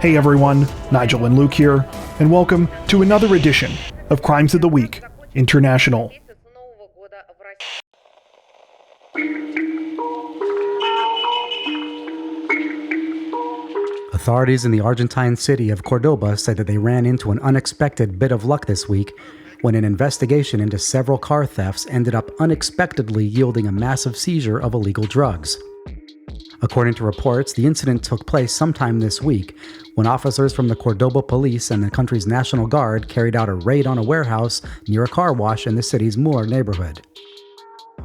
Hey everyone, Nigel and Luke here, and welcome to another edition of Crimes of the Week International. Authorities in the Argentine city of Cordoba said that they ran into an unexpected bit of luck this week when an investigation into several car thefts ended up unexpectedly yielding a massive seizure of illegal drugs. According to reports, the incident took place sometime this week when officers from the Cordoba police and the country's National Guard carried out a raid on a warehouse near a car wash in the city's Moore neighborhood.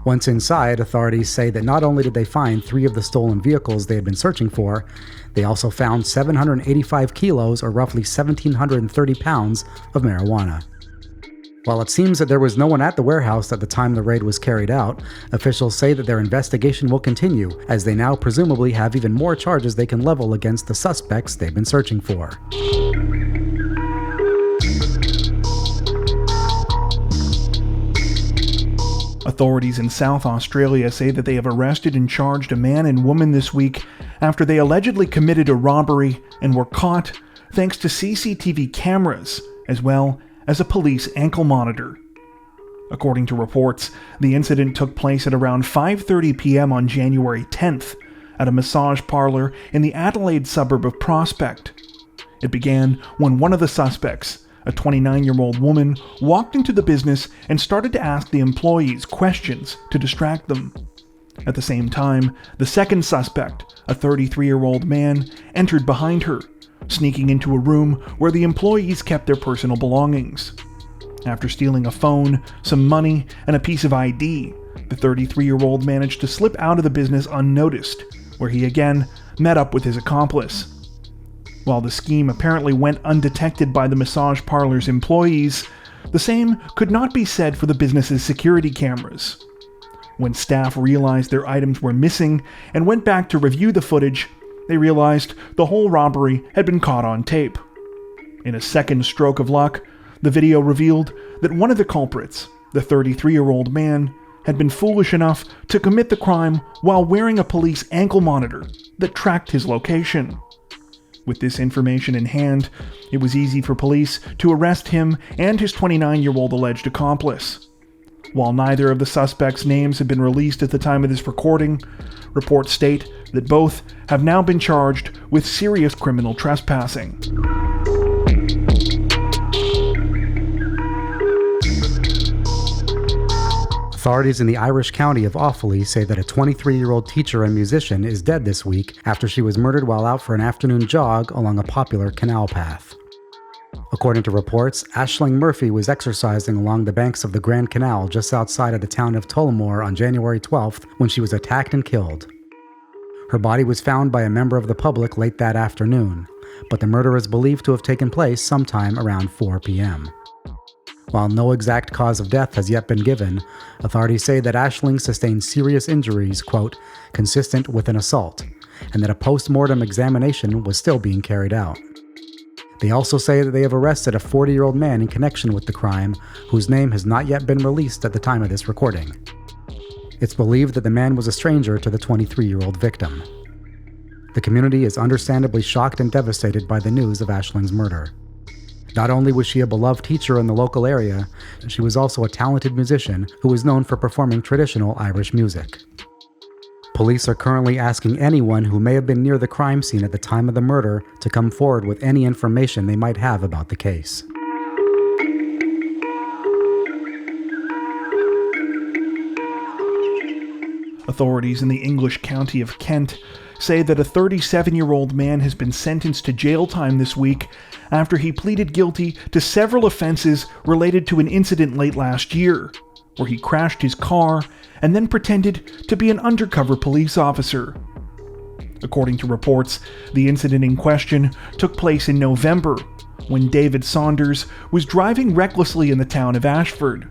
Once inside, authorities say that not only did they find 3 of the stolen vehicles they had been searching for, they also found 785 kilos or roughly 1,730 pounds of marijuana. While it seems that there was no one at the warehouse at the time the raid was carried out, officials say that their investigation will continue, as they now presumably have even more charges they can level against the suspects they've been searching for. Authorities in South Australia say that they have arrested and charged a man and woman this week after they allegedly committed a robbery and were caught thanks to CCTV cameras, as well as a police ankle monitor. According to reports, the incident took place at around 5:30 p.m. on January 10th at a massage parlor in the Adelaide suburb of Prospect. It began when one of the suspects, a 29-year-old woman, walked into the business and started to ask the employees questions to distract them. At the same time, the second suspect, a 33-year-old man, entered behind her, sneaking into a room where the employees kept their personal belongings. After stealing a phone, some money, and a piece of ID, the 33-year-old managed to slip out of the business unnoticed, where he again met up with his accomplice. While the scheme apparently went undetected by the massage parlor's employees, the same could not be said for the business's security cameras. When staff realized their items were missing and went back to review the footage, they realized the whole robbery had been caught on tape. In a second stroke of luck, the video revealed that one of the culprits, the 33-year-old man, had been foolish enough to commit the crime while wearing a police ankle monitor that tracked his location. With this information in hand, it was easy for police to arrest him and his 29-year-old alleged accomplice. While neither of the suspects' names have been released at the time of this recording, reports state that both have now been charged with serious criminal trespassing. Authorities in the Irish county of Offaly say that a 23-year-old teacher and musician is dead this week after she was murdered while out for an afternoon jog along a popular canal path. According to reports, Aisling Murphy was exercising along the banks of the Grand Canal just outside of the town of Tullamore on January 12th when she was attacked and killed. Her body was found by a member of the public late that afternoon, but the murder is believed to have taken place sometime around 4 p.m. While no exact cause of death has yet been given, authorities say that Aisling sustained serious injuries, quote, consistent with an assault, and that a post-mortem examination was still being carried out. They also say that they have arrested a 40-year-old man in connection with the crime, whose name has not yet been released at the time of this recording. It's believed that the man was a stranger to the 23-year-old victim. The community is understandably shocked and devastated by the news of Aisling's murder. Not only was she a beloved teacher in the local area, she was also a talented musician who was known for performing traditional Irish music. Police are currently asking anyone who may have been near the crime scene at the time of the murder to come forward with any information they might have about the case. Authorities in the English county of Kent say that a 37-year-old man has been sentenced to jail time this week after he pleaded guilty to several offenses related to an incident late last year, where he crashed his car and then pretended to be an undercover police officer. According to reports, the incident in question took place in November, when David Saunders was driving recklessly in the town of Ashford.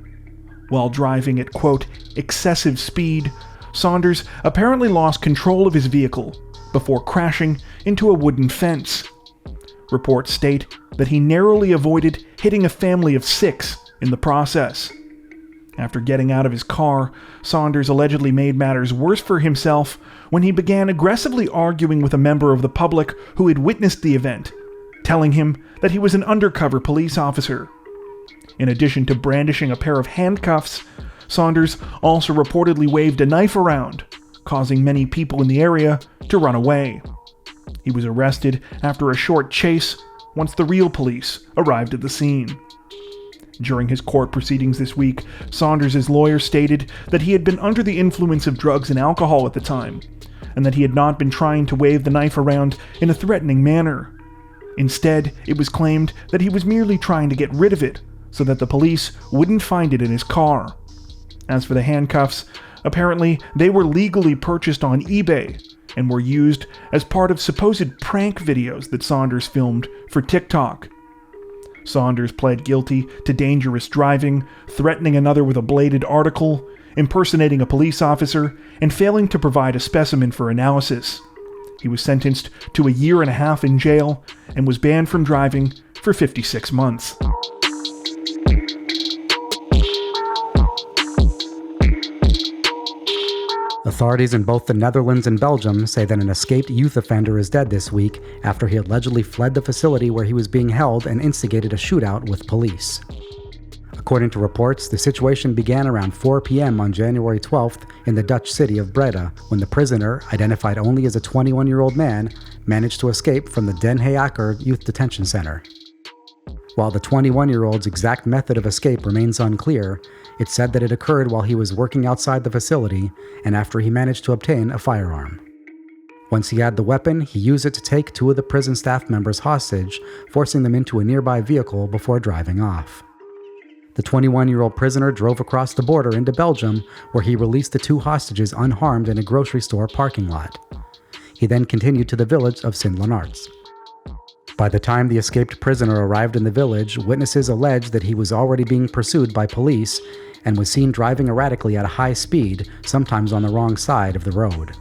While driving at, quote, excessive speed, Saunders apparently lost control of his vehicle before crashing into a wooden fence. Reports state that he narrowly avoided hitting a family of 6 in the process. After getting out of his car, Saunders allegedly made matters worse for himself when he began aggressively arguing with a member of the public who had witnessed the event telling him that he was an undercover police officer. In addition to brandishing a pair of handcuffs, Saunders also reportedly waved a knife around, causing many people in the area to run away. He was arrested after a short chase once the real police arrived at the scene. During his court proceedings this week, Saunders' lawyer stated that he had been under the influence of drugs and alcohol at the time, and that he had not been trying to wave the knife around in a threatening manner. Instead, it was claimed that he was merely trying to get rid of it so that the police wouldn't find it in his car. As for the handcuffs, apparently they were legally purchased on eBay and were used as part of supposed prank videos that Saunders filmed for TikTok. Saunders pled guilty to dangerous driving, threatening another with a bladed article, impersonating a police officer, and failing to provide a specimen for analysis. He was sentenced to 1.5 years in jail and was banned from driving for 56 months. Authorities in both the Netherlands and Belgium say that an escaped youth offender is dead this week after he allegedly fled the facility where he was being held and instigated a shootout with police. According to reports, the situation began around 4 p.m. on January 12th in the Dutch city of Breda, when the prisoner, identified only as a 21-year-old man, managed to escape from the Den Haag Youth Detention Center. While the 21-year-old's exact method of escape remains unclear, it's said that it occurred while he was working outside the facility and after he managed to obtain a firearm. Once he had the weapon, he used it to take 2 of the prison staff members hostage, forcing them into a nearby vehicle before driving off. The 21-year-old prisoner drove across the border into Belgium, where he released the 2 hostages unharmed in a grocery store parking lot. He then continued to the village of Sint-Lenaerts. By the time the escaped prisoner arrived in the village, witnesses alleged that he was already being pursued by police and was seen driving erratically at a high speed, sometimes on the wrong side of the road.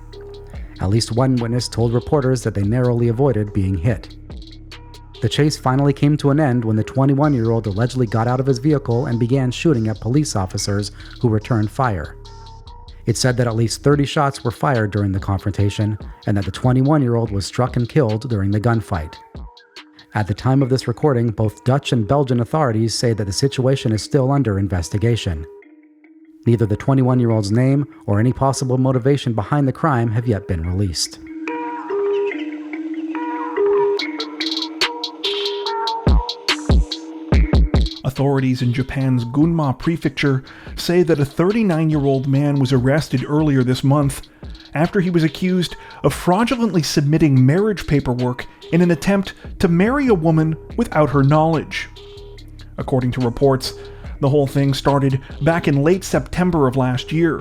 At least one witness told reporters that they narrowly avoided being hit. The chase finally came to an end when the 21-year-old allegedly got out of his vehicle and began shooting at police officers who returned fire. It's said that at least 30 shots were fired during the confrontation and that the 21-year-old was struck and killed during the gunfight. At the time of this recording, both Dutch and Belgian authorities say that the situation is still under investigation. Neither the 21-year-old's name or any possible motivation behind the crime have yet been released. Authorities in Japan's Gunma Prefecture say that a 39-year-old man was arrested earlier this month after he was accused of fraudulently submitting marriage paperwork in an attempt to marry a woman without her knowledge. According to reports, the whole thing started back in late September of last year,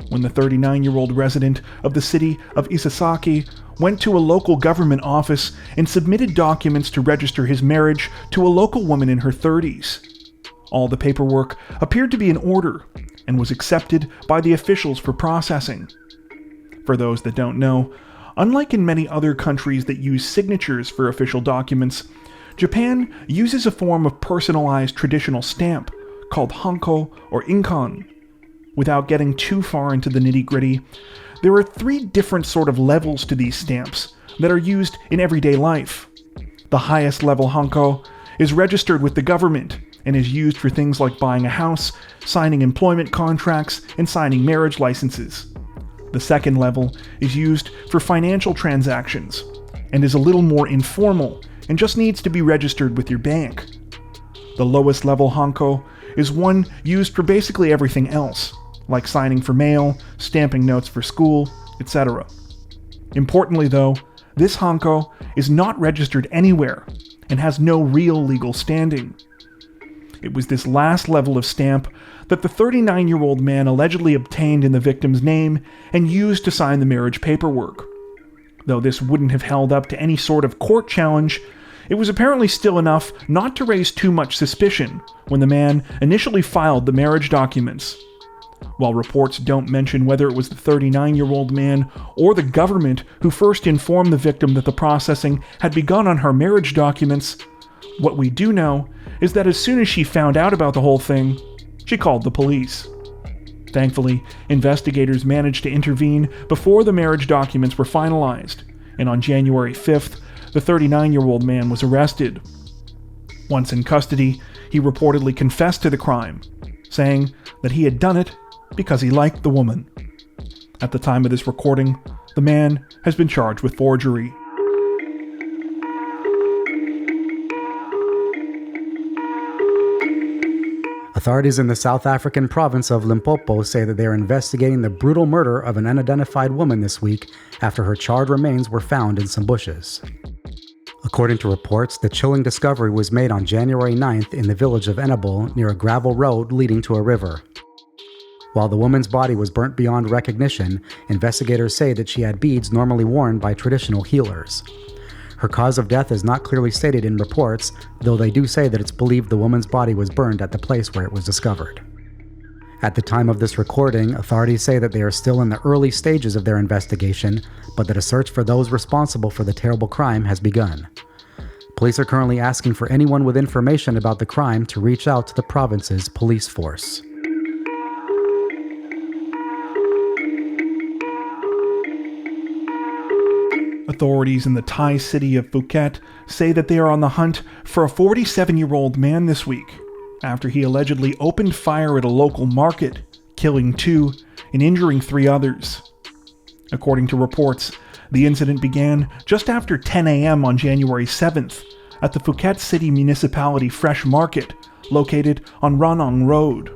when the 39-year-old resident of the city of Isesaki went to a local government office and submitted documents to register his marriage to a local woman in her 30s. All the paperwork appeared to be in order and was accepted by the officials for processing. For those that don't know, unlike in many other countries that use signatures for official documents, Japan uses a form of personalized traditional stamp called hanko or inkon. Without getting too far into the nitty-gritty, there are 3 different sort of levels to these stamps that are used in everyday life. The highest level hanko is registered with the government and is used for things like buying a house, signing employment contracts, and signing marriage licenses. The second level is used for financial transactions and is a little more informal and just needs to be registered with your bank. The lowest level hanko is one used for basically everything else, like signing for mail, stamping notes for school, etc. Importantly though, this hanko is not registered anywhere and has no real legal standing. It was this last level of stamp that the 39-year-old man allegedly obtained in the victim's name and used to sign the marriage paperwork. Though this wouldn't have held up to any sort of court challenge, it was apparently still enough not to raise too much suspicion when the man initially filed the marriage documents. While reports don't mention whether it was the 39-year-old man or the government who first informed the victim that the processing had begun on her marriage documents, what we do know is that as soon as she found out about the whole thing, she called the police. Thankfully, investigators managed to intervene before the marriage documents were finalized, and on January 5th, the 39-year-old man was arrested. Once in custody, he reportedly confessed to the crime, saying that he had done it because he liked the woman. At the time of this recording, the man has been charged with forgery. Authorities in the South African province of Limpopo say that they are investigating the brutal murder of an unidentified woman this week after her charred remains were found in some bushes. According to reports, the chilling discovery was made on January 9th in the village of Enable near a gravel road leading to a river. While the woman's body was burnt beyond recognition, investigators say that she had beads normally worn by traditional healers. Her cause of death is not clearly stated in reports, though they do say that it's believed the woman's body was burned at the place where it was discovered. At the time of this recording, authorities say that they are still in the early stages of their investigation, but that a search for those responsible for the terrible crime has begun. Police are currently asking for anyone with information about the crime to reach out to the province's police force. Authorities in the Thai city of Phuket say that they are on the hunt for a 47-year-old man this week after he allegedly opened fire at a local market, killing 2 and injuring 3 others. According to reports, the incident began just after 10 a.m. on January 7th at the Phuket City Municipality Fresh Market, located on Ranong Road.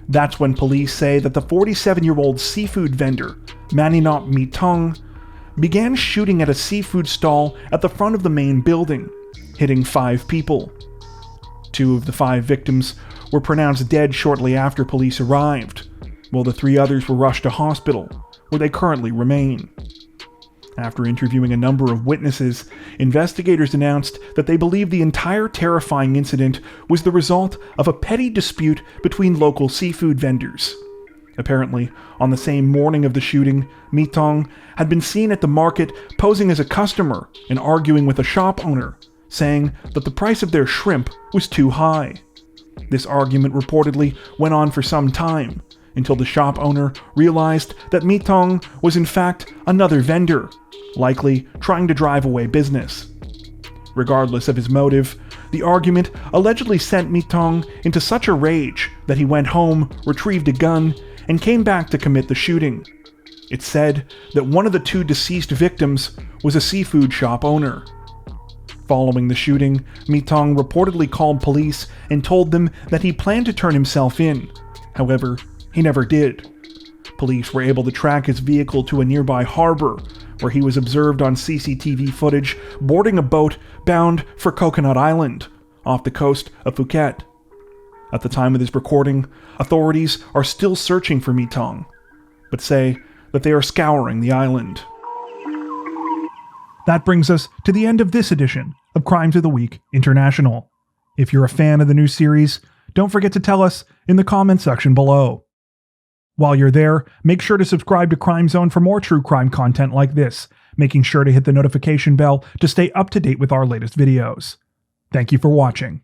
That's when police say that the 47-year-old seafood vendor, Maninop Mitong, began shooting at a seafood stall at the front of the main building, hitting 5 people. 2 of the 5 victims were pronounced dead shortly after police arrived, while the 3 others were rushed to hospital, where they currently remain. After interviewing a number of witnesses, investigators announced that they believe the entire terrifying incident was the result of a petty dispute between local seafood vendors. Apparently, on the same morning of the shooting, Mitong had been seen at the market posing as a customer and arguing with a shop owner, saying that the price of their shrimp was too high. This argument reportedly went on for some time, until the shop owner realized that Mitong was in fact another vendor, likely trying to drive away business. Regardless of his motive, the argument allegedly sent Mitong into such a rage that he went home, retrieved a gun, and came back to commit the shooting. It's said that one of the 2 deceased victims was a seafood shop owner. Following the shooting, Mitong reportedly called police and told them that he planned to turn himself in. However, he never did. Police were able to track his vehicle to a nearby harbor, where he was observed on CCTV footage boarding a boat bound for Coconut Island, off the coast of Phuket. At the time of this recording, authorities are still searching for Mitong, but say that they are scouring the island. That brings us to the end of this edition of Crimes of the Week International. If you're a fan of the new series, don't forget to tell us in the comment section below. While you're there, make sure to subscribe to Crime Zone for more true crime content like this, making sure to hit the notification bell to stay up to date with our latest videos. Thank you for watching.